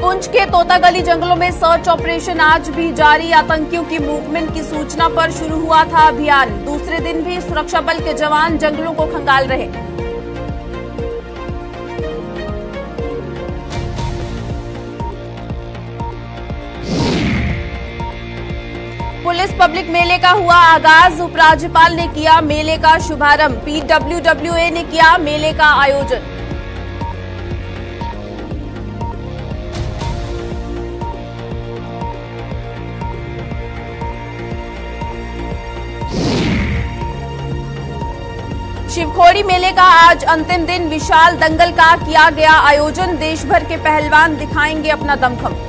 पुंछ के तोतागली जंगलों में सर्च ऑपरेशन आज भी जारी। आतंकियों की मूवमेंट की सूचना पर शुरू हुआ था अभियान। दूसरे दिन भी सुरक्षा बल के जवान जंगलों को खंगाल रहे। पुलिस पब्लिक मेले का हुआ आगाज। उपराज्यपाल ने किया मेले का शुभारंभ। PWWA ने किया मेले का आयोजन। शिवखोड़ी मेले का आज अंतिम दिन। विशाल दंगल का किया गया आयोजन। देश भर के पहलवान दिखाएंगे अपना दमखम।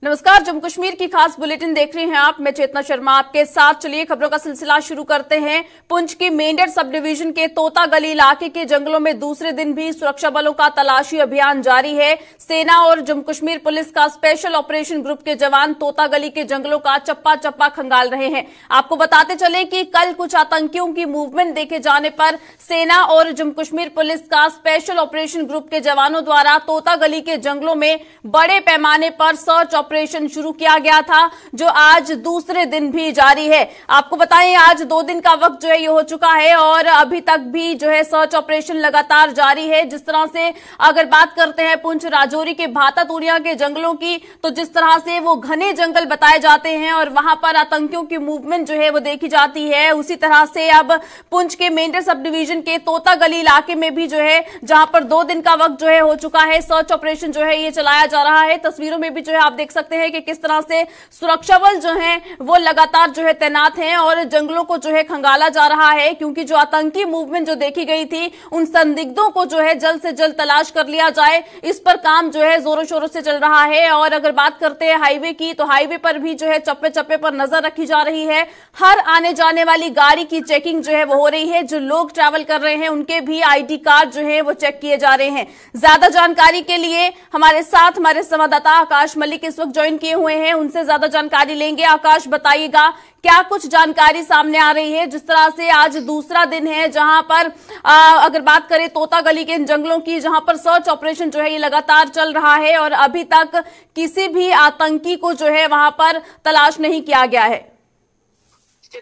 नमस्कार, जम्मू कश्मीर की खास बुलेटिन देख रहे हैं आप। मैं चेतना शर्मा आपके साथ। चलिए खबरों का सिलसिला शुरू करते हैं। पुंछ की मेंढर सब डिवीजन के तोतागली इलाके के जंगलों में दूसरे दिन भी सुरक्षा बलों का तलाशी अभियान जारी है। सेना और जम्मू कश्मीर पुलिस का स्पेशल ऑपरेशन ग्रुप के जवान तोतागली के जंगलों का चप्पा चप्पा खंगाल रहे हैं। आपको बताते चले कि कल कुछ आतंकियों की मूवमेंट देखे जाने पर सेना और जम्मू कश्मीर पुलिस का स्पेशल ऑपरेशन ग्रुप के जवानों द्वारा तोतागली के जंगलों में बड़े पैमाने पर सर्च ऑपरेशन शुरू किया गया था, जो आज दूसरे दिन भी जारी है। आपको बताएं, आज 2 दिन का वक्त जो है ये हो चुका है और अभी तक भी जो है सर्च ऑपरेशन लगातार जारी है। जिस तरह से अगर बात करते हैं पुंछ राजौरी के भातातुड़िया के जंगलों की, तो जिस तरह से वो घने जंगल बताए जाते हैं और वहां पर आतंकियों की मूवमेंट जो है वो देखी जाती है, उसी तरह से अब पुंछ के मेंढर सब डिवीजन के तोतागली इलाके में भी जो है, जहां पर 2 दिन का वक्त जो है हो चुका है, सर्च ऑपरेशन जो है ये चलाया जा रहा है। तस्वीरों में भी जो है आप देख सकते हैं कि किस तरह से सुरक्षा बल जो है वो लगातार जो है तैनात हैं और जंगलों को जो है खंगाला जा रहा है, क्योंकि जो आतंकी मूवमेंट जो देखी गई थी उन संदिग्धों को जो है जल्द से जल्द तलाश कर लिया जाए, इस पर काम जो है जोरों शोरों से चल रहा है। और अगर बात करते हैं हाईवे की, तो हाईवे पर भी जो है चप्पे चप्पे पर नजर रखी जा रही है। हर आने जाने वाली गाड़ी की चेकिंग जो है वो हो रही है। जो लोग ट्रैवल कर रहे हैं उनके भी ID कार्ड जो है वो चेक किए जा रहे हैं। ज्यादा जानकारी के लिए हमारे साथ हमारे संवाददाता आकाश मलिक इस वक्त ज्वाइन किए हुए हैं, उनसे ज्यादा जानकारी लेंगे। आकाश, बताइएगा क्या कुछ जानकारी सामने आ रही है, जिस तरह से आज दूसरा दिन है जहां पर अगर बात करें तोतागली के इन जंगलों की, जहां पर सर्च ऑपरेशन जो है ये लगातार चल रहा है और अभी तक किसी भी आतंकी को जो है वहां पर तलाश नहीं किया गया है।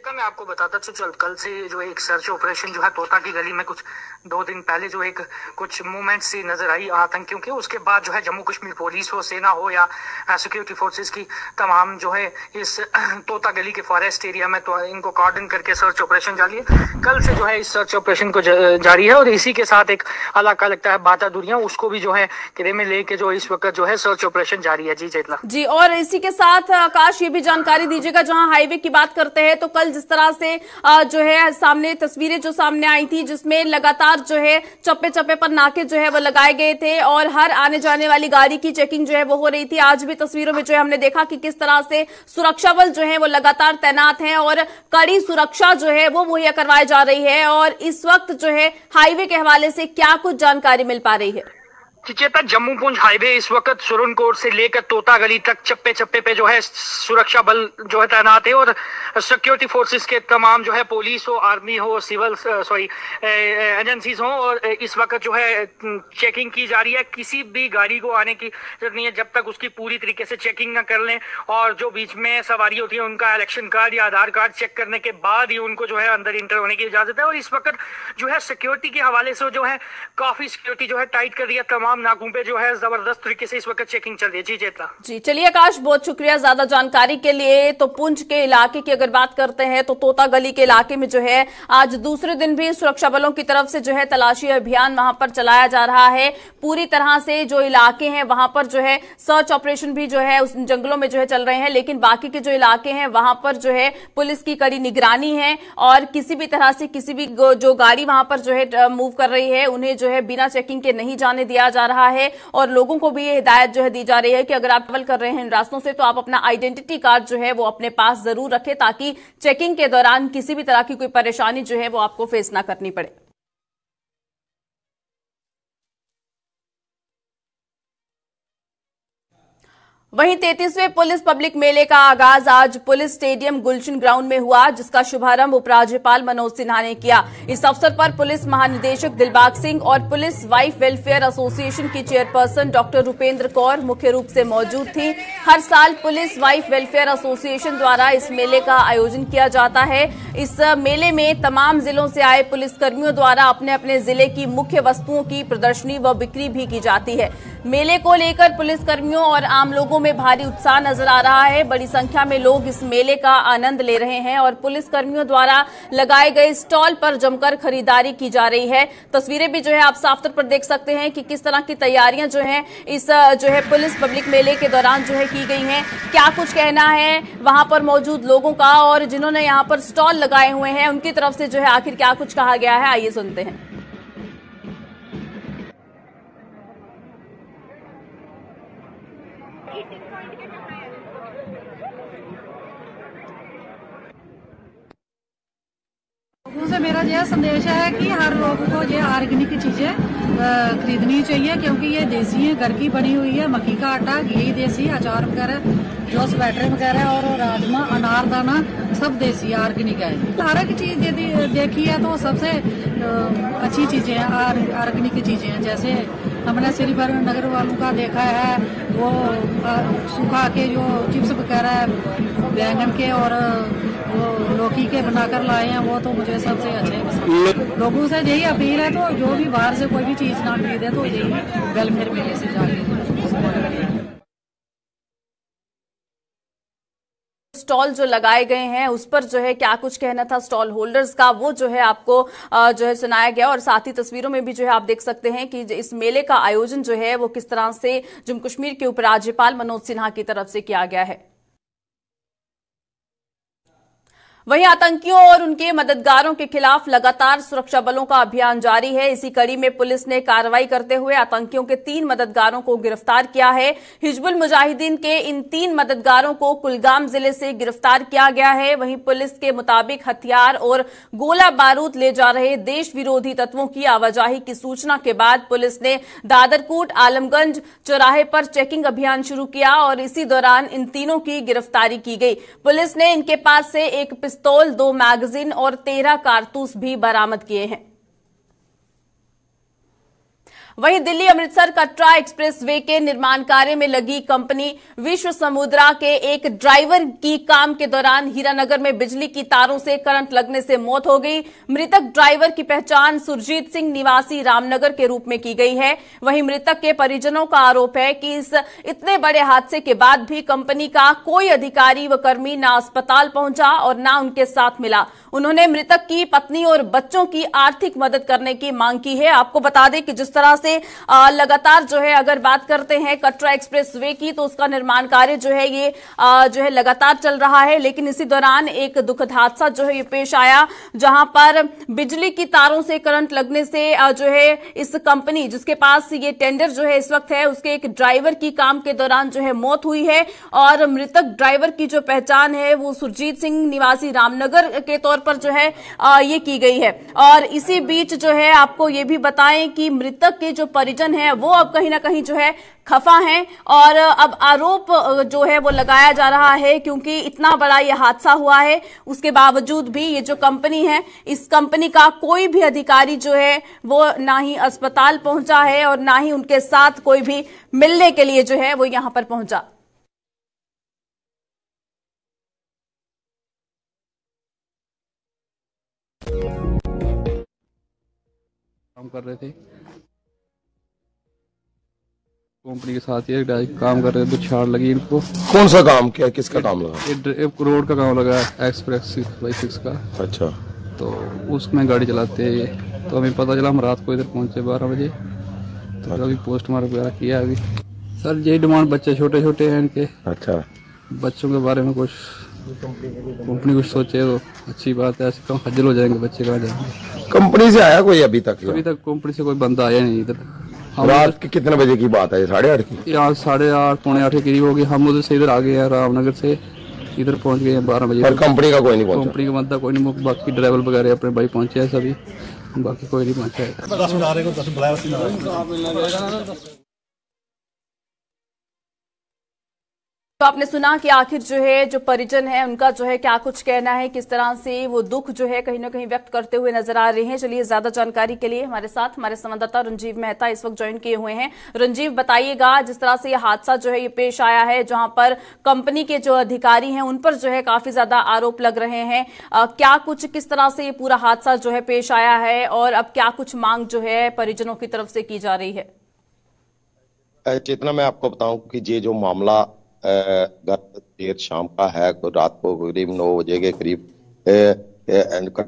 मैं आपको बताता चल कल से जो एक सर्च ऑपरेशन जो है तोता की गली में कुछ 2 दिन पहले जो एक कुछ मूवमेंट सी नजर आई आतंकियों के, उसके बाद जो है जम्मू कश्मीर पुलिस हो, सेना हो या सिक्योरिटी फोर्सेस की तमाम जो है इस तोता गली के फॉरेस्ट एरिया में तो इनको कार्डन करके सर्च ऑपरेशन जारी है। कल से जो है इस सर्च ऑपरेशन को जारी है और इसी के साथ एक इलाका लगता है भातातुड़िया, उसको भी जो है किले में लेके जो इस वक्त जो है सर्च ऑपरेशन जारी है। जी चेतना जी, और इसी के साथ आकाश ये भी जानकारी दीजिएगा, जहां हाईवे की बात करते हैं तो कल जिस तरह से जो है सामने तस्वीरें जो सामने आई थी, जिसमें लगातार जो है चप्पे चप्पे पर नाके जो है वो लगाए गए थे और हर आने जाने वाली गाड़ी की चेकिंग जो है वो हो रही थी। आज भी तस्वीरों में जो है हमने देखा कि किस तरह से सुरक्षा बल जो है वो लगातार तैनात हैं और कड़ी सुरक्षा जो है वो मुहैया करवाई जा रही है। और इस वक्त जो है हाईवे के हवाले से क्या कुछ जानकारी मिल पा रही है? चेता, जम्मू पुंछ हाईवे इस वक्त सुरनकोट से लेकर तोतागली तक चप्पे चप्पे पे जो है सुरक्षा बल जो है तैनात है और सिक्योरिटी फोर्सेस के तमाम जो है पुलिस हो, आर्मी हो, सिविल एजेंसीज हो, और इस वक्त जो है चेकिंग की जा रही है। किसी भी गाड़ी को आने की जरूरत नहीं है जब तक उसकी पूरी तरीके से चेकिंग ना कर लें, और जो बीच में सवारी होती है उनका इलेक्शन कार्ड या आधार कार्ड चेक करने के बाद ही उनको जो है अंदर इंटर होने की इजाजत है। और इस वक्त जो है सिक्योरिटी के हवाले से जो है काफी सिक्योरिटी जो है टाइट कर दिया, तमाम नाकों पे जो है जबरदस्त तरीके से इस वक्त चेकिंग चल रही है। जी चेतना जी, चलिए आकाश, बहुत शुक्रिया ज्यादा जानकारी के लिए। तो पुंछ के इलाके की अगर बात करते हैं तो तोतागली के इलाके में जो है आज दूसरे दिन भी सुरक्षा बलों की तरफ से जो है तलाशी अभियान वहां पर चलाया जा रहा है। पूरी तरह से जो इलाके हैं वहां पर जो है सर्च ऑपरेशन भी जो है उस जंगलों में जो है चल रहे हैं, लेकिन बाकी के जो इलाके हैं वहां पर जो है पुलिस की कड़ी निगरानी है और किसी भी तरह से किसी भी जो गाड़ी वहां पर जो है मूव कर रही है उन्हें जो है बिना चेकिंग के नहीं जाने दिया जा रहा है। और लोगों को भी ये हिदायत जो है दी जा रही है कि अगर आप ट्रैवल कर रहे हैं इन रास्तों से तो आप अपना आइडेंटिटी कार्ड जो है वो अपने पास जरूर रखें, ताकि चेकिंग के दौरान किसी भी तरह की कोई परेशानी जो है वो आपको फेस ना करनी पड़े। वहीं 33वें पुलिस पब्लिक मेले का आगाज आज पुलिस स्टेडियम गुलशन ग्राउंड में हुआ, जिसका शुभारंभ उपराज्यपाल मनोज सिन्हा ने किया। इस अवसर पर पुलिस महानिदेशक दिलबाग सिंह और पुलिस वाइफ वेलफेयर एसोसिएशन की चेयरपर्सन डॉक्टर रुपेंद्र कौर मुख्य रूप से मौजूद थी। हर साल पुलिस वाइफ वेलफेयर एसोसिएशन द्वारा इस मेले का आयोजन किया जाता है। इस मेले में तमाम जिलों से आए पुलिसकर्मियों द्वारा अपने अपने जिले की मुख्य वस्तुओं की प्रदर्शनी व बिक्री भी की जाती है। मेले को लेकर पुलिसकर्मियों और आम लोगों में भारी उत्साह नजर आ रहा है। बड़ी संख्या में लोग इस मेले का आनंद ले रहे हैं और पुलिसकर्मियों द्वारा लगाए गए स्टॉल पर जमकर खरीदारी की जा रही है। तस्वीरें भी आप साफ तौर पर देख सकते हैं कि किस तरह की तैयारियां इस पुलिस पब्लिक मेले के दौरान की गई हैं। क्या कुछ कहना है वहां पर मौजूद लोगों का और जिन्होंने यहां पर स्टॉल लगाए हुए हैं उनकी तरफ से आखिर क्या कुछ कहा गया है, आइए सुनते हैं। लोगों से मेरा यह संदेश है कि हर लोग को ये ऑर्गेनिक चीजें खरीदनी चाहिए, क्योंकि ये देसी है, घर की बनी हुई है। मक्की का आटा, घी देसी, अचार वगैरह, जो स्वेटर वगैरह और राजमा, अनारदाना सब देसी ऑर्गेनिक है। हर एक चीज यदि देखी है तो सबसे अच्छी चीजें ऑर्गेनिक चीजें हैं। जैसे हमने श्रीनगर नगर वालों का देखा है, वो सुखा के जो चिप्स वगैरह बैंगन के और वो लौकी के बनाकर लाए हैं, वो तो मुझे सबसे अच्छे। लोगों से यही अपील है तो जो भी बाहर से कोई भी चीज ना खरीदे तो यही वेलफेयर मेले से जाके स्टॉल जो लगाए गए हैं उस पर क्या कुछ कहना था स्टॉल होल्डर्स का, वो आपको सुनाया गया। और साथ ही तस्वीरों में भी आप देख सकते हैं कि इस मेले का आयोजन वो किस तरह से जम्मू कश्मीर के उपराज्यपाल मनोज सिन्हा की तरफ से किया गया है। वहीं आतंकियों और उनके मददगारों के खिलाफ लगातार सुरक्षा बलों का अभियान जारी है। इसी कड़ी में पुलिस ने कार्रवाई करते हुए आतंकियों के 3 मददगारों को गिरफ्तार किया है। हिजबुल मुजाहिदीन के इन 3 मददगारों को कुलगाम जिले से गिरफ्तार किया गया है। वहीं पुलिस के मुताबिक हथियार और गोला बारूद ले जा रहे देश विरोधी तत्वों की आवाजाही की सूचना के बाद पुलिस ने दादरकोट आलमगंज चौराहे पर चेकिंग अभियान शुरू किया और इसी दौरान इन तीनों की गिरफ्तारी की गई। पुलिस ने इनके पास से एक पिस्तौल, 2 मैगजीन और 13 कारतूस भी बरामद किए हैं। वहीं दिल्ली अमृतसर कटरा एक्सप्रेस वे के निर्माण कार्य में लगी कंपनी विश्व समुद्रा के एक ड्राइवर की काम के दौरान हीरानगर में बिजली की तारों से करंट लगने से मौत हो गई। मृतक ड्राइवर की पहचान सुरजीत सिंह निवासी रामनगर के रूप में की गई है। वहीं मृतक के परिजनों का आरोप है कि इस इतने बड़े हादसे के बाद भी कंपनी का कोई अधिकारी व कर्मी न अस्पताल पहुंचा और न उनके साथ मिला। उन्होंने मृतक की पत्नी और बच्चों की आर्थिक मदद करने की मांग की है। आपको बता दें कि जिस तरह से लगातार अगर बात करते हैं कटरा एक्सप्रेस वे की, तो उसका निर्माण कार्य ये लगातार चल रहा है। लेकिन इसी दौरान एक दुखद हादसा ये पेश आया, जहां पर बिजली की तारों से करंट लगने से इस कंपनी जिसके पास ये टेंडर इस वक्त है, उसके एक ड्राइवर की काम के दौरान मौत हुई है। और मृतक ड्राइवर की जो पहचान है वो सुरजीत सिंह निवासी रामनगर के तौर पर ये की गई है। और इसी बीच आपको ये भी बताएं कि मृतक के जो परिजन हैं वो अब कहीं ना कहीं खफा हैं और अब आरोप वो लगाया जा रहा है, क्योंकि इतना बड़ा ये हादसा हुआ है उसके बावजूद भी ये जो कंपनी है, इस कंपनी का कोई भी अधिकारी वो ना ही अस्पताल पहुंचा है और ना ही उनके साथ कोई भी मिलने के लिए वो यहां पर पहुंचा। काम कर रहे थे कंपनी के साथ, ये काम कर रहे थे तो छाड़ लगी इनको। कौन सा काम, क्या किसका काम लगा? एक रोड का काम लगा, एक्सप्रेस 6x6 का। अच्छा। तो उसमें गाड़ी चलाते तो हमें पता चला, हम रात को इधर पहुंचे 12 बजे। तो अभी पोस्टमार्टम वगैरह किया। अभी सर यही डिमांड, बच्चे छोटे छोटे हैं इनके। अच्छा। बच्चों के बारे में कुछ कंपनी कुछ सोचे तो अच्छी बात है, ऐसे कम खज्जल हो जाएंगे बच्चे। कहाँ जाएंगे? कंपनी से आया कोई अभी तक? कंपनी से कोई बंदा आया नहीं इधर। रात के कितने बजे की बात है? 8:30 की? यहाँ 8:30 पौने 8 के करीब होगी। हम उधर से इधर आ गए हैं, रामनगर से इधर पहुंच गए हैं 12 बजे। और कंपनी का कोई नहीं पहुंचा? कंपनी का बंदा कोई नहीं, बाकी ड्राइवर वगैरह अपने भाई पहुंचे हैं सभी, बाकी कोई नहीं पहुंचा है। तो आपने सुना कि आखिर जो है जो परिजन है उनका जो है क्या कुछ कहना है, किस तरह से वो दुख जो है कहीं ना कहीं व्यक्त करते हुए नजर आ रहे हैं। चलिए ज्यादा जानकारी के लिए हमारे साथ हमारे संवाददाता रंजीव मेहता इस वक्त ज्वाइन किए हुए हैं। रंजीव, बताइएगा, जिस तरह से ये हादसा जो है ये पेश आया है, जहां पर कंपनी के जो अधिकारी हैं उन पर जो है काफी ज्यादा आरोप लग रहे हैं, क्या कुछ किस तरह से ये पूरा हादसा जो है पेश आया है और अब क्या कुछ मांग जो है परिजनों की तरफ से की जा रही है? चेतना, मैं आपको बताऊं कि ये जो मामला देर शाम का है, रात को करीब 9 बजे के करीब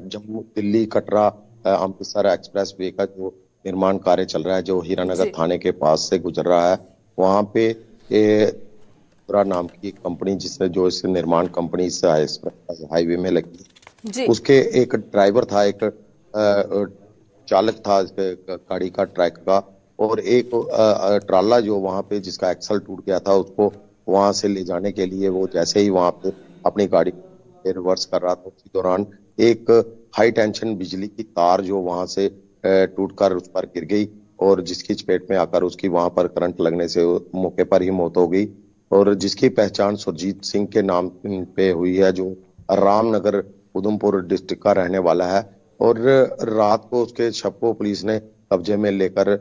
जम्मू दिल्ली कटरा अमृतसर एक्सप्रेस वे का जो निर्माण कार्य चल रहा है, जो हीरानगर थाने के पास से गुजर रहा है, वहां पे नाम की कंपनी जिसने जो इस निर्माण कंपनी इस हाईवे में लगी, उसके एक ड्राइवर था, एक चालक था गाड़ी का, ट्रक का, और एक ट्राला जो वहां पे जिसका एक्सल टूट गया था, उसको वहां से ले जाने के लिए वो जैसे ही वहां पे अपनी गाड़ी रिवर्स कर रहा था, उसी दौरान एक हाई टेंशन बिजली की तार जो वहां से टूटकर उस पर गिर गई और जिसकी चपेट में आकर उसकी वहां पर करंट लगने से मौके पर ही मौत हो गई। और जिसकी पहचान सुरजीत सिंह के नाम पे हुई है, जो रामनगर उधमपुर डिस्ट्रिक्ट का रहने वाला है। और रात को उसके शव को पुलिस ने कब्जे में लेकर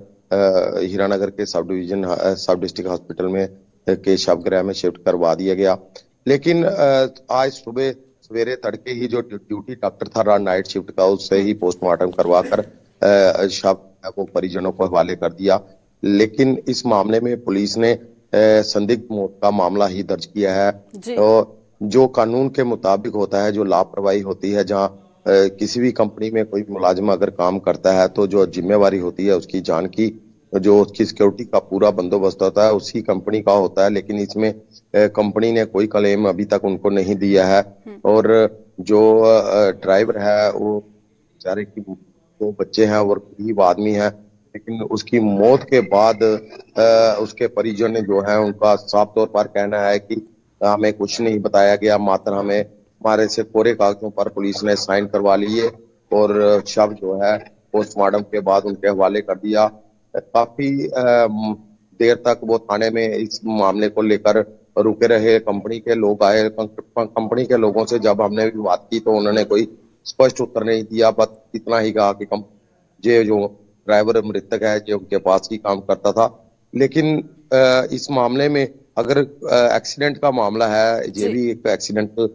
हीरानगर के सब डिस्ट्रिक्ट हॉस्पिटल में के शवगृह में शिफ्ट करवा दिया गया। लेकिन आज सुबह सवेरे तड़के ही जो ड्यूटी डॉक्टर था नाइट शिफ्ट का, उससे ही पोस्टमार्टम करवाकर शव को परिजनों को हवाले कर दिया। लेकिन इस मामले में पुलिस ने संदिग्ध मौत का मामला ही दर्ज किया है। तो जो कानून के मुताबिक होता है, जो लापरवाही होती है, जहाँ किसी भी कंपनी में कोई मुलाजिम अगर काम करता है तो जो जिम्मेवारी होती है उसकी जान की, जो उसकी सिक्योरिटी का पूरा बंदोबस्त होता है उसी कंपनी का होता है। लेकिन इसमें कंपनी ने कोई क्लेम अभी तक उनको नहीं दिया है। और जो ड्राइवर है वो बेचारे की 2 बच्चे हैं और गरीब आदमी है, लेकिन उसकी मौत के बाद उसके परिजन ने जो है उनका साफ तौर पर कहना है कि हमें कुछ नहीं बताया गया, मात्र हमारे से कोरे कागजों पर पुलिस ने साइन करवा लिए और शव जो है पोस्टमार्टम के बाद उनके हवाले कर दिया। काफी देर तक वो थाने में इस मामले को लेकर रुके रहे। कंपनी के लोग आए, कंपनी के लोगों से जब हमने भी बात की तो उन्होंने कोई स्पष्ट उत्तर नहीं दिया, बस इतना ही कहा कि ये जो ड्राइवर मृतक है जो उनके पास ही काम करता था। लेकिन इस मामले में अगर एक्सीडेंट का मामला है, ये भी एक एक्सीडेंट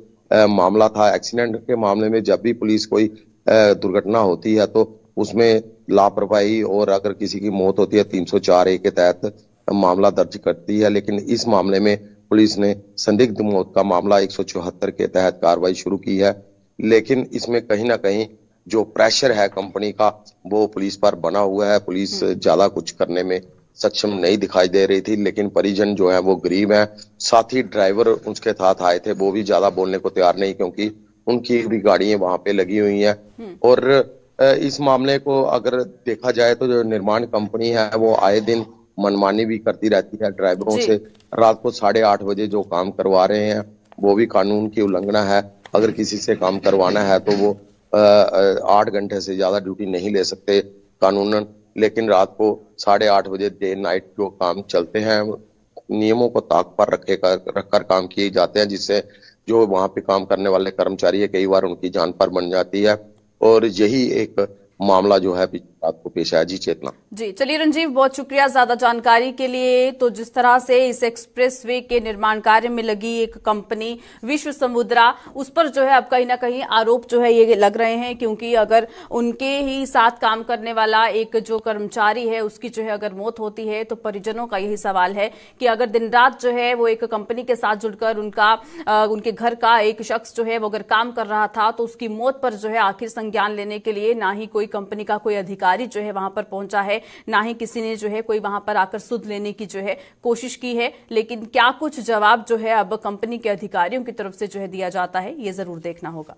मामला था। एक्सीडेंट के मामले में जब भी पुलिस कोई दुर्घटना होती है तो उसमें लापरवाही और अगर किसी की मौत होती है 304A के तहत मामला दर्ज करती है। लेकिन इस मामले में पुलिस ने संदिग्ध मौत का मामला 174 के तहत कार्रवाई शुरू की है। लेकिन इसमें कहीं ना कहीं जो प्रेशर है कंपनी का वो पुलिस पर बना हुआ है। पुलिस ज्यादा कुछ करने में सक्षम नहीं दिखाई दे रही थी। लेकिन परिजन जो है वो गरीब हैं, साथ ही ड्राइवर उसके साथ आए थे, वो भी ज्यादा बोलने को तैयार नहीं, क्योंकि उनकी भी गाड़ियां वहां पे लगी हुई हैं। और इस मामले को अगर देखा जाए तो जो निर्माण कंपनी है वो आए दिन मनमानी भी करती रहती है ड्राइवरों से। रात को 8:30 बजे जो काम करवा रहे हैं वो भी कानून की उल्लंघना है। अगर किसी से काम करवाना है तो वो 8 घंटे से ज्यादा ड्यूटी नहीं ले सकते कानूनन। लेकिन रात को 8:30 बजे डे नाइट जो काम चलते हैं नियमों को ताक पर रखकर काम किए जाते हैं, जिससे जो वहां पे काम करने वाले कर्मचारी है कई बार उनकी जान पर बन जाती है। और यही एक मामला जो है रात को पेश आया। जी चेतना। जी चलिए रंजीव, बहुत शुक्रिया ज्यादा जानकारी के लिए। तो जिस तरह से इस एक्सप्रेसवे के निर्माण कार्य में लगी एक कंपनी विश्व समुद्रा, उस पर जो है अब कहीं ना कहीं आरोप जो है ये लग रहे हैं, क्योंकि अगर उनके ही साथ काम करने वाला एक जो कर्मचारी है उसकी जो है अगर मौत होती है तो परिजनों का यही सवाल है कि अगर दिन रात जो है वो एक कंपनी के साथ जुड़कर उनके घर का एक शख्स जो है वो अगर काम कर रहा था तो उसकी मौत पर जो है आखिर संज्ञान लेने के लिए ना ही कोई कंपनी का कोई अधिकारी जो है वहां पर पहुंचा है, ना ही किसी ने जो है कोई वहां पर आकर सुध लेने की जो है कोशिश की है। लेकिन क्या कुछ जवाब जो है अब कंपनी के अधिकारियों की तरफ से जो है दिया जाता है, ये जरूर देखना होगा।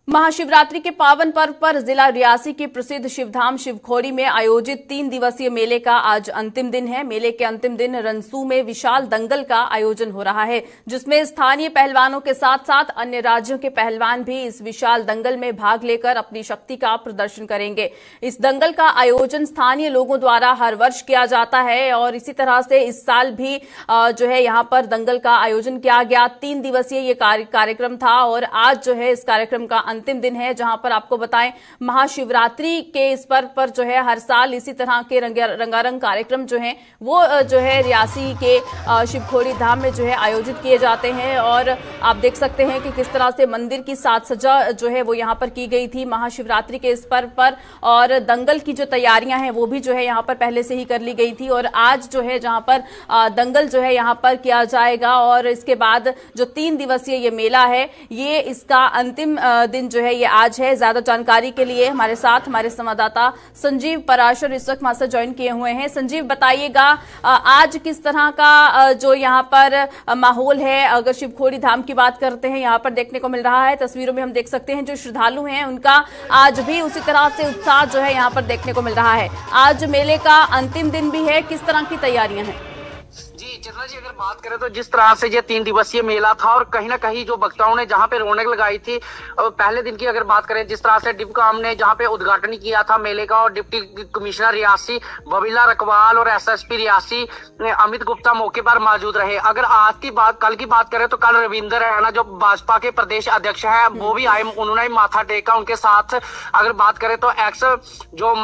महाशिवरात्रि के पावन पर्व पर जिला रियासी के प्रसिद्ध शिवधाम शिवखोड़ी में आयोजित 3 दिवसीय मेले का आज अंतिम दिन है। मेले के अंतिम दिन रनसू में विशाल दंगल का आयोजन हो रहा है, जिसमें स्थानीय पहलवानों के साथ साथ अन्य राज्यों के पहलवान भी इस विशाल दंगल में भाग लेकर अपनी शक्ति का प्रदर्शन करेंगे। इस दंगल का आयोजन स्थानीय लोगों द्वारा हर वर्ष किया जाता है और इसी तरह से इस साल भी जो है यहाँ पर दंगल का आयोजन किया गया। 3 दिवसीय ये कार्यक्रम था और आज जो है इस कार्यक्रम का अंतिम दिन है, जहां पर आपको बताएं महाशिवरात्रि के इस पर्व पर जो है हर साल इसी तरह के रंगारंग कार्यक्रम जो हैं वो जो है रियासी के शिवखोड़ी धाम में जो है आयोजित किए जाते हैं। और आप देख सकते हैं कि किस तरह से मंदिर की साज सज्जा जो है वो यहाँ पर की गई थी महाशिवरात्रि के इस पर्व पर, और दंगल की जो तैयारियां हैं वो भी जो है यहाँ पर पहले से ही कर ली गई थी। और आज जो है जहां पर दंगल जो है यहाँ पर किया जाएगा और इसके बाद जो 3 दिवसीय ये मेला है ये इसका अंतिम दिन जो है ये आज है। ज्यादा जानकारी के लिए हमारे साथ हमारे संवाददाता संजीव पराशर इस वक्त हमारे साथ ज्वाइन किए हुए हैं। संजीव, बताइएगा आज किस तरह का जो यहाँ पर माहौल है। अगर शिवखोड़ी धाम की बात करते हैं, यहाँ पर देखने को मिल रहा है, तस्वीरों में हम देख सकते हैं जो श्रद्धालु हैं उनका आज भी उसी तरह से उत्साह जो है यहाँ पर देखने को मिल रहा है। आज मेले का अंतिम दिन भी है, किस तरह की तैयारियां हैं? चंद्रा जी, अगर बात करें तो जिस तरह से ये 3 दिवसीय मेला था और कहीं ना कहीं जो वक्ताओं ने जहां पे रौनक लगाई थी, पहले दिन की अगर बात करें, जिस तरह से डिप्टी ने जहां पे उद्घाटन किया था मेले का और डिप्टी कमिश्नर रियासी बबीला रकवाल और एसएसपी रियासी अमित गुप्ता मौके पर मौजूद रहे। अगर आज की बात, कल की बात करें तो कल रविंदर रैना जो भाजपा के प्रदेश अध्यक्ष है वो भी आए, उन्होंने माथा टेका। उनके साथ अगर बात करें तो एक्स जो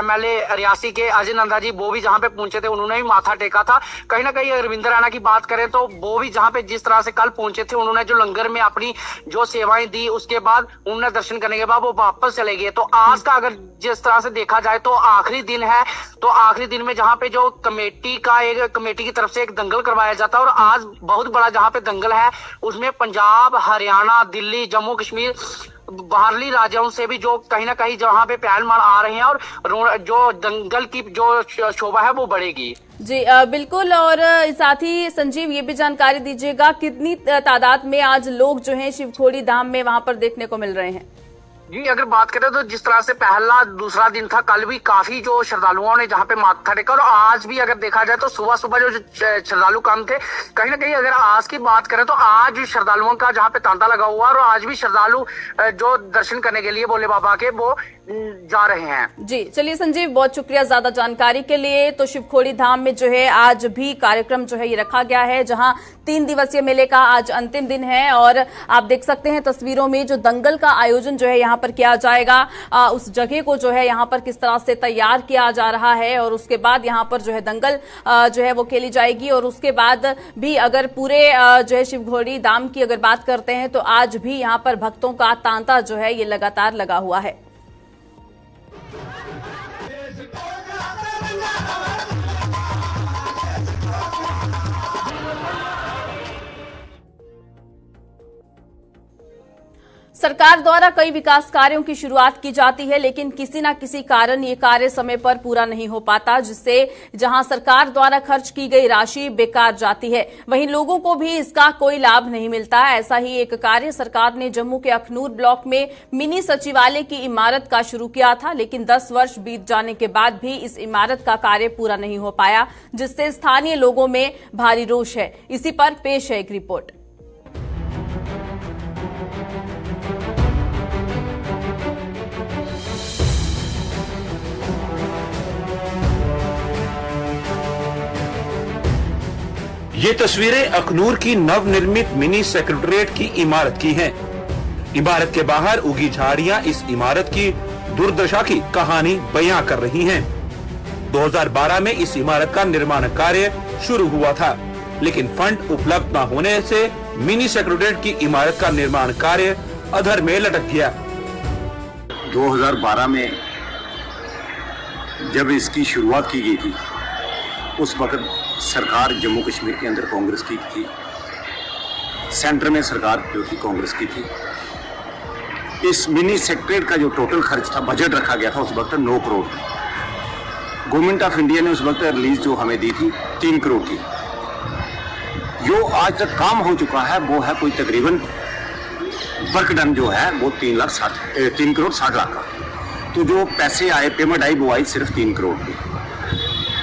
MLA रियासी के अजय नंदा जी वो भी जहां पे पहुंचे थे, उन्होंने भी माथा टेका था। कहीं ना कहीं रविंदर रैना की बात करें तो वो भी जहां पे जिस तरह से कल पहुंचे थे, उन्होंने जो लंगर में अपनी जो सेवाएं दी, उसके बाद उन्होंने दर्शन करने के बाद वो वापस चले गए। तो आज का अगर जिस तरह से देखा जाए तो आखिरी दिन है, तो आखिरी दिन में जहां पे जो कमेटी की तरफ से एक दंगल करवाया जाता है और आज बहुत बड़ा जहां पे दंगल है उसमें पंजाब, हरियाणा, दिल्ली, जम्मू कश्मीर, बाहरली राज्यों से भी जो कहीं ना कहीं जहां पे पहलवान आ रहे हैं और जो दंगल की जो शोभा है वो बढ़ेगी। जी बिल्कुल। और साथ ही संजीव ये भी जानकारी दीजिएगा कितनी तादाद में आज लोग जो हैं शिवखोड़ी धाम में वहां पर देखने को मिल रहे हैं? जी, अगर बात करें तो जिस तरह से पहला दूसरा दिन था, कल भी काफी जो श्रद्धालुओं ने जहां पे माथा टेका और आज भी अगर देखा जाए तो सुबह सुबह जो श्रद्धालु कम थे। कहीं ना कहीं अगर आज की बात करें तो आज श्रद्धालुओं का जहां पे तांता लगा हुआ और आज भी श्रद्धालु जो दर्शन करने के लिए भोले बाबा के वो जा रहे हैं। जी चलिए संजीव, बहुत शुक्रिया ज्यादा जानकारी के लिए। तो शिवखोड़ी धाम में जो है आज भी कार्यक्रम जो है ये रखा गया है, जहां 3 दिवसीय मेले का आज अंतिम दिन है और आप देख सकते हैं तस्वीरों में जो दंगल का आयोजन जो है यहाँ पर किया जाएगा, उस जगह को जो है यहाँ पर किस तरह से तैयार किया जा रहा है और उसके बाद यहाँ पर जो है दंगल जो है वो खेली जाएगी। और उसके बाद भी अगर पूरे जो है शिवखोड़ी धाम की अगर बात करते हैं तो आज भी यहाँ पर भक्तों का तांता जो है ये लगातार लगा हुआ है। सरकार द्वारा कई विकास कार्यों की शुरुआत की जाती है, लेकिन किसी न किसी कारण ये कार्य समय पर पूरा नहीं हो पाता, जिससे जहां सरकार द्वारा खर्च की गई राशि बेकार जाती है, वहीं लोगों को भी इसका कोई लाभ नहीं मिलता। ऐसा ही एक कार्य सरकार ने जम्मू के अखनूर ब्लॉक में मिनी सचिवालय की इमारत का शुरू किया था, लेकिन 10 वर्ष बीत जाने के बाद भी इस इमारत का कार्य पूरा नहीं हो पाया, जिससे स्थानीय लोगों में भारी रोष है। इसी पर पेश है एक रिपोर्ट। ये तस्वीरें अखनूर की नवनिर्मित मिनी सेक्रेटेरिएट की इमारत की हैं। इमारत के बाहर उगी झाड़ियां इस इमारत की दुर्दशा की कहानी बयां कर रही हैं। 2012 में इस इमारत का निर्माण कार्य शुरू हुआ था, लेकिन फंड उपलब्ध न होने से मिनी सेक्रेटेरिएट की इमारत का निर्माण कार्य अधर में लटक गया। 2012 में जब इसकी शुरुआत की गई थी, उस वक्त सरकार जम्मू कश्मीर के अंदर कांग्रेस की थी, सेंटर में सरकार जो थी कांग्रेस की थी। इस मिनी सेक्रेटेरिएट का जो टोटल खर्च था, बजट रखा गया था उस वक्त 9 करोड़। गवर्नमेंट ऑफ इंडिया ने उस वक्त रिलीज जो हमें दी थी 3 करोड़ की। जो आज तक काम हो चुका है वो है कोई तकरीबन वर्क डन जो है वो 3 करोड़ 60 लाख का। तो जो पैसे आए, पेमेंट आई, वो आई सिर्फ 3 करोड़ की।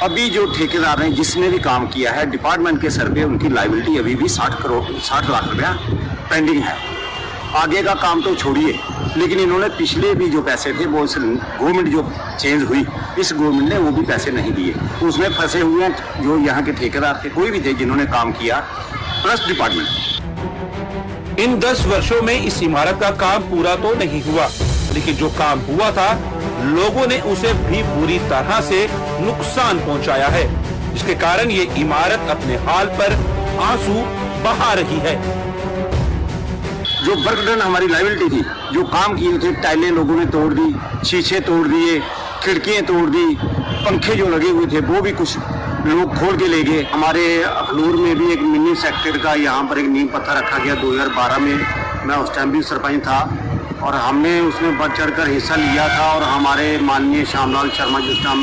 अभी जो ठेकेदार ने जिसने भी काम किया है, डिपार्टमेंट के सर पे उनकी लायबिलिटी अभी भी 60 लाख रुपया पेंडिंग है। आगे का काम तो छोड़िए, लेकिन इन्होंने पिछले भी जो पैसे थे वो गवर्नमेंट जो चेंज हुई, इस गवर्नमेंट ने वो भी पैसे नहीं दिए। तो उसमें फंसे हुए हैं जो यहाँ के ठेकेदार थे, कोई भी थे जिन्होंने काम किया, प्लस डिपार्टमेंट। इन 10 वर्षों में इस इमारत का काम पूरा तो नहीं हुआ, लेकिन जो काम हुआ था लोगों ने उसे भी पूरी तरह से नुकसान पहुंचाया है, जिसके कारण ये इमारत अपने हाल पर आंसू बहा रही है। जो वर्क डन हमारी लायबिलिटी थी, जो काम किए थे, टाइलें लोगों ने तोड़ दी, शीशे तोड़ दिए, खिड़कियां तोड़ दी, पंखे जो लगे हुए थे वो भी कुछ लोग खोल के ले गए। हमारे अखनूर में भी एक मिनी सेक्टर का यहाँ पर एक नींव पत्थर रखा गया 2012 में। मैं उस टाइम भी सरपंच था और हमने उसमें बढ़ चढ़ कर हिस्सा लिया था। और हमारे माननीय श्यामलाल शर्मा जिस टाइम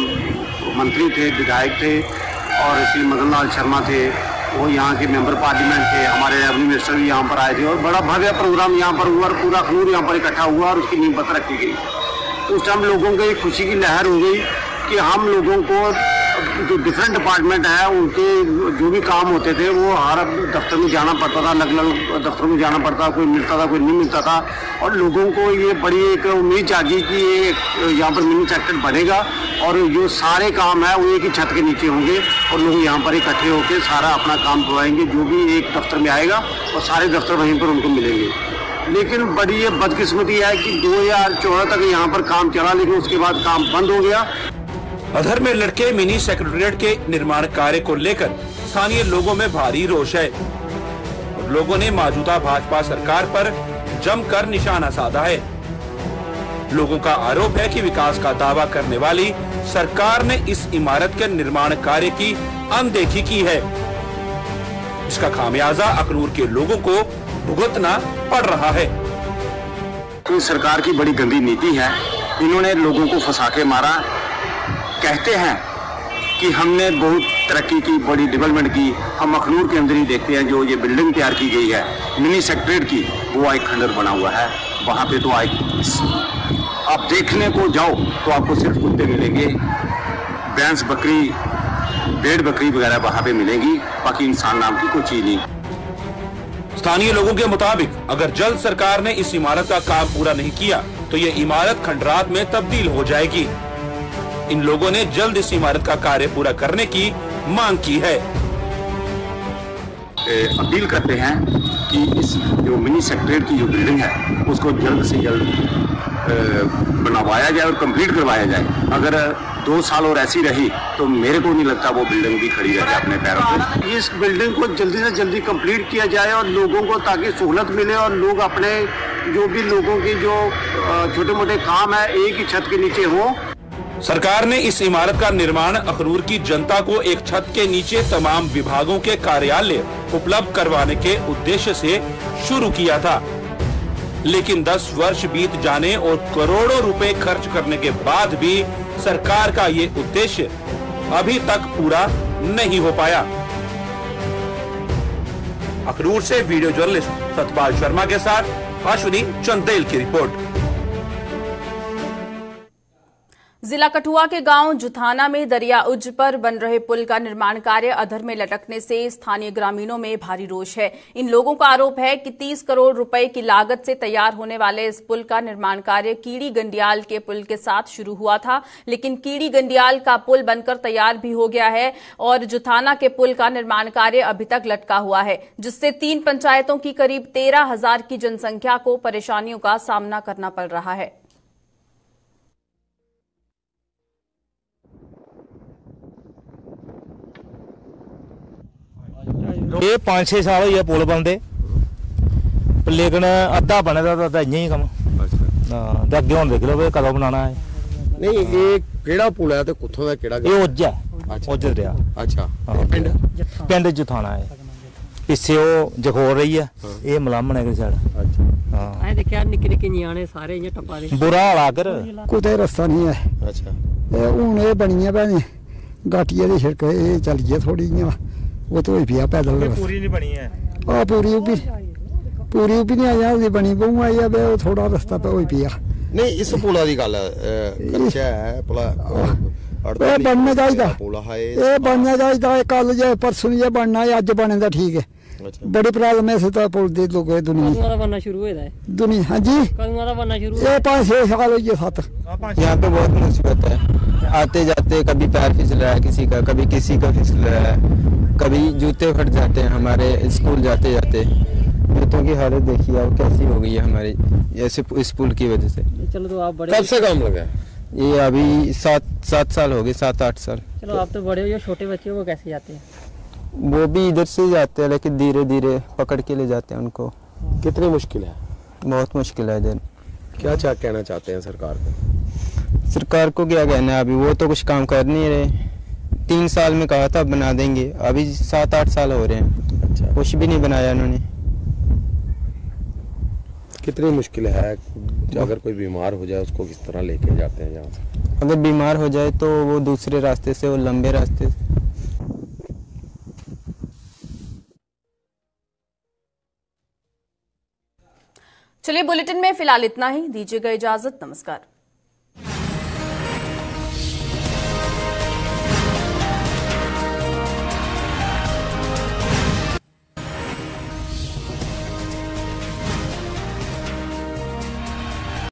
मंत्री थे, विधायक थे, और श्री मदन लाल शर्मा थे, वो यहाँ के मेंबर पार्लियामेंट थे, हमारे रेवेन्यू मिनिस्टर भी यहाँ पर आए थे और बड़ा भव्य प्रोग्राम यहाँ पर हुआ और पूरा अखनूर यहाँ पर इकट्ठा हुआ और उसकी नींव पत्थर रखी गई। तो उस टाइम लोगों को एक खुशी की लहर हो गई कि हम लोगों को जो डिफरेंट डिपार्टमेंट है उनके जो भी काम होते थे वो हर दफ्तर में जाना पड़ता था, अलग अलग दफ्तरों में जाना पड़ता था, कोई मिलता था कोई नहीं मिलता था। और लोगों को ये बड़ी एक उम्मीद जागी कि ये यहाँ पर मिनी सेक्टर बनेगा और जो सारे काम है वो एक ही छत के नीचे होंगे और लोग यहाँ पर इकट्ठे होकर सारा अपना काम करवाएंगे। जो भी एक दफ्तर में आएगा और सारे दफ्तर वहीं पर उनको मिलेंगे। लेकिन बड़ी ये बदकिस्मती है कि 2014 तक यहाँ पर काम चला, लेकिन उसके बाद काम बंद हो गया। अधर में लटके मिनी सेक्रेटेरिएट के निर्माण कार्य को लेकर स्थानीय लोगों में भारी रोष है और लोगों ने मौजूदा भाजपा सरकार पर जमकर निशाना साधा है। लोगों का आरोप है कि विकास का दावा करने वाली सरकार ने इस इमारत के निर्माण कार्य की अनदेखी की है। इसका खामियाजा अखनूर के लोगों को भुगतना पड़ रहा है। तो सरकार की बड़ी गंदी नीति है, इन्होंने लोगों को फंसा के मारा। कहते हैं कि हमने बहुत तरक्की की, बड़ी डेवलपमेंट की। हम अखनूर के अंदर ही देखते हैं जो ये बिल्डिंग तैयार की गई है मिनी सेक्रेटेरिएट की, वो एक खंडर बना हुआ है। वहाँ पे तो आप देखने को जाओ तो आपको सिर्फ कुत्ते मिलेंगे, भैंस, बकरी, भेड़ बकरी वगैरह वहाँ पे मिलेगी, बाकी इंसान नाम की कोई चीज नहीं। स्थानीय लोगों के मुताबिक अगर जल्द सरकार ने इस इमारत का काम पूरा नहीं किया तो ये इमारत खंडरात में तब्दील हो जाएगी। इन लोगों ने जल्द इस इमारत का कार्य पूरा करने की मांग की है। अपील करते हैं कि इस जो मिनी सेक्रेटेरिएट की जो बिल्डिंग है उसको जल्द से जल्द बनवाया जाए और कंप्लीट करवाया जाए। अगर 2 साल और ऐसी रही तो मेरे को नहीं लगता वो बिल्डिंग भी खड़ी रहे अपने पैरों पर। इस बिल्डिंग को जल्दी से जल्दी कंप्लीट किया जाए और लोगों को ताकि सहूलत मिले और लोग अपने जो भी लोगों की जो छोटे मोटे काम है एक ही छत के नीचे हो। सरकार ने इस इमारत का निर्माण अखनूर की जनता को एक छत के नीचे तमाम विभागों के कार्यालय उपलब्ध करवाने के उद्देश्य से शुरू किया था, लेकिन 10 वर्ष बीत जाने और करोड़ों रुपए खर्च करने के बाद भी सरकार का ये उद्देश्य अभी तक पूरा नहीं हो पाया। अखनूर से वीडियो जर्नलिस्ट सतपाल शर्मा के साथ अश्विनी चंदेल की रिपोर्ट। जिला कठुआ के गांव जुथाना में दरिया उज पर बन रहे पुल का निर्माण कार्य अधर में लटकने से स्थानीय ग्रामीणों में भारी रोष है। इन लोगों का आरोप है कि 30 करोड़ रुपए की लागत से तैयार होने वाले इस पुल का निर्माण कार्य कीड़ी गंडियाल के पुल के साथ शुरू हुआ था, लेकिन कीड़ी गंडियाल का पुल बनकर तैयार भी हो गया है और जुथाना के पुल का निर्माण कार्य अभी तक लटका हुआ है, जिससे 3 पंचायतों की करीब 13,000 की जनसंख्या को परेशानियों का सामना करना पड़ रहा है। ये 5-6 साल हुए पुल बनते, लेकिन अद्धा बने दा अद्धा इ'यां ही कम। हाँ, ते अग्गे हुण देख लो कदों बनाना है। नहीं ये केड़ा पुल है ते कुत्थों दा केड़ा? ये उज्ज है, उज्ज दरिया। अच्छा, पिंड जुथाना है, पिछे वो जखोर रही है, ये मलामण है साइड। अच्छा हां, ऐ देखिया निक्के निक्के नियाणे सारे इ'यां टप्पा दे, बुरा हाल आकर कुते रास्ता नहीं है। अच्छा हुण ये बनियां भैने गाटिया दी सड़क ये चलिए थोड़ी इ'यां वो तो पिया पैदल पूरी नहीं बनी है। हां पूरी भी पूरी भी नहीं आया बनी बहु आई है थोड़ा रस्ता पे हो पिया नहीं इस पुला की गल कच्चा है पुला बनना चाहिए ये बनना चाहिए कल जे परसों जे बनना है अज बने ठीक है बड़ी प्रॉब्लम है इस पुल दी लोगों दुनिया बनना शुरू है दुनिया हाँ जी ये 5-6 साल हो गए 7 यहाँ पे बहुत मुसीबत है आते जाते कभी पैर फिसल रहा है किसी का कभी किसी का फिसल रहा है कभी जूते फट जाते हैं हमारे स्कूल जाते जाते जूतों की हालत देखिए अब कैसी हो गई है हमारी ऐसे इस पुल की वजह से। चलो तो आप बड़े कब से काम लगा ये अभी 7 साल हो गए 7-8 साल। चलो आप तो बड़े हो, जो छोटे बच्चे वो कैसे जाते हैं? वो भी इधर से ही जाते हैं लेकिन धीरे धीरे पकड़ के ले जाते हैं उनको। कितनी मुश्किल है? बहुत मुश्किल है इधर। क्या कहना चाहते हैं सरकार को? सरकार को क्या कहना है, अभी वो तो कुछ काम कर नहीं रहे। 3 साल में कहा था बना देंगे, अभी 7-8 साल हो रहे हैं। अच्छा। कुछ भी नहीं बनाया उन्होंने। कितनी मुश्किल है, अगर कोई बीमार हो जाए उसको किस तरह लेके जाते हैं यहाँ से? अगर बीमार हो जाए तो वो दूसरे रास्ते से, वो लंबे रास्ते से। चलिए बुलेटिन में फिलहाल इतना ही, दीजिएगा इजाजत, नमस्कार।